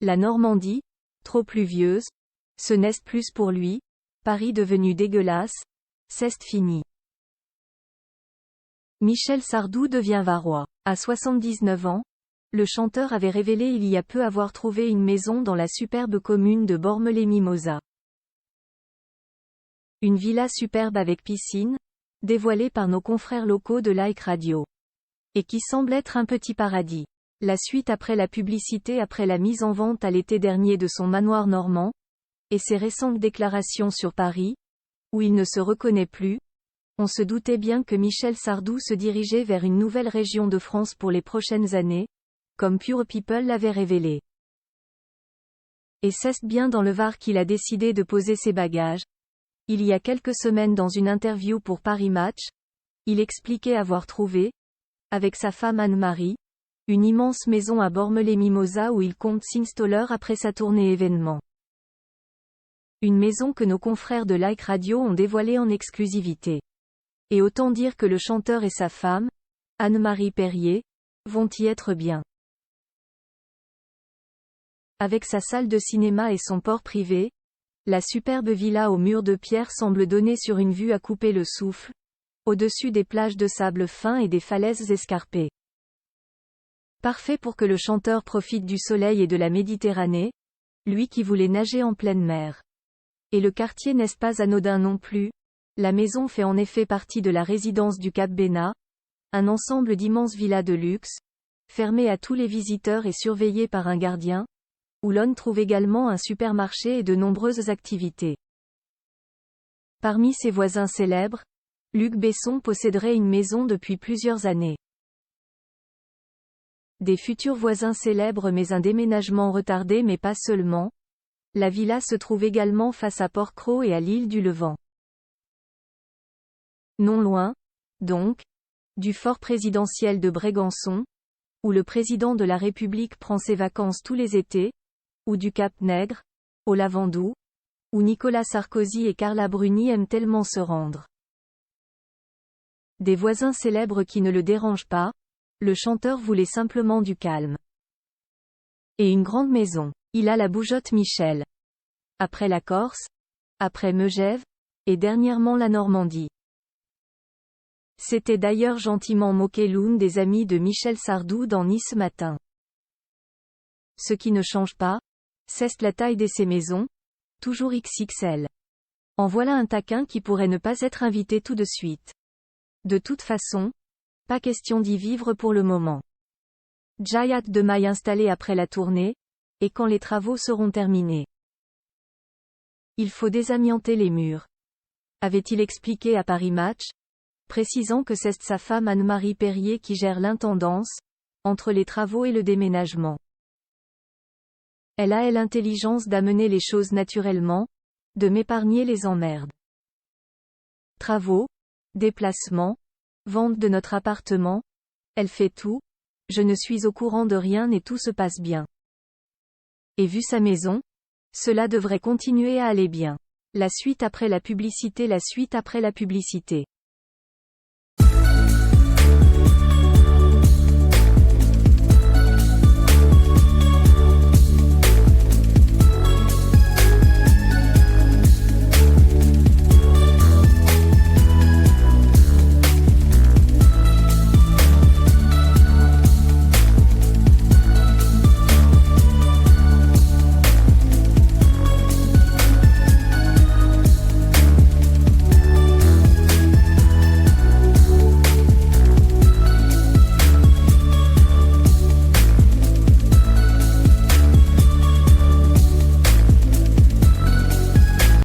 La Normandie, trop pluvieuse, ce n'est plus pour lui, Paris devenu dégueulasse, c'est fini. Michel Sardou devient varois. À 79 ans, le chanteur avait révélé il y a peu avoir trouvé une maison dans la superbe commune de Bormes-les-Mimosas. Une villa superbe avec piscine, dévoilée par nos confrères locaux de Like Radio. Et qui semble être un petit paradis. La suite après la publicité après la mise en vente à l'été dernier de son manoir normand, et ses récentes déclarations sur Paris, où il ne se reconnaît plus, on se doutait bien que Michel Sardou se dirigeait vers une nouvelle région de France pour les prochaines années, comme Pure People l'avait révélé. Et c'est bien dans le Var qu'il a décidé de poser ses bagages. Il y a quelques semaines dans une interview pour Paris Match, il expliquait avoir trouvé, avec sa femme Anne-Marie, une immense maison à Bormes-les-Mimosas où il compte s'installer après sa tournée événement. Une maison que nos confrères de Like Radio ont dévoilée en exclusivité. Et autant dire que le chanteur et sa femme, Anne-Marie Perrier, vont y être bien. Avec sa salle de cinéma et son port privé, la superbe villa aux murs de pierre semble donner sur une vue à couper le souffle, au-dessus des plages de sable fin et des falaises escarpées. Parfait pour que le chanteur profite du soleil et de la Méditerranée, lui qui voulait nager en pleine mer. Et le quartier n'est pas anodin non plus, la maison fait en effet partie de la résidence du Cap Bénat, un ensemble d'immenses villas de luxe, fermées à tous les visiteurs et surveillées par un gardien, où l'on trouve également un supermarché et de nombreuses activités. Parmi ses voisins célèbres, Luc Besson posséderait une maison depuis plusieurs années. Des futurs voisins célèbres mais un déménagement retardé mais pas seulement. La villa se trouve également face à Port-Cros et à l'île du Levant. Non loin, donc, du fort présidentiel de Brégançon, où le président de la République prend ses vacances tous les étés, ou du Cap Nègre, au Lavandou, où Nicolas Sarkozy et Carla Bruni aiment tellement se rendre. Des voisins célèbres qui ne le dérangent pas, le chanteur voulait simplement du calme. Et une grande maison. Il a la bougeotte Michel. Après la Corse, après Megève, et dernièrement la Normandie. C'était d'ailleurs gentiment moqué l'une des amies de Michel Sardou dans Nice Matin. Ce qui ne change pas, c'est la taille de ces maisons, toujours XXL. En voilà un taquin qui pourrait ne pas être invité tout de suite. De toute façon, pas question d'y vivre pour le moment. Jayat de maille installé après la tournée, et quand les travaux seront terminés. Il faut désamianter les murs. Avait-il expliqué à Paris Match, précisant que c'est sa femme Anne-Marie Perrier qui gère l'intendance, entre les travaux et le déménagement. Elle a l'intelligence d'amener les choses naturellement, de m'épargner les emmerdes. Travaux, déplacements, vente de notre appartement, elle fait tout, je ne suis au courant de rien et tout se passe bien. Et vu sa maison, cela devrait continuer à aller bien. La suite après la publicité.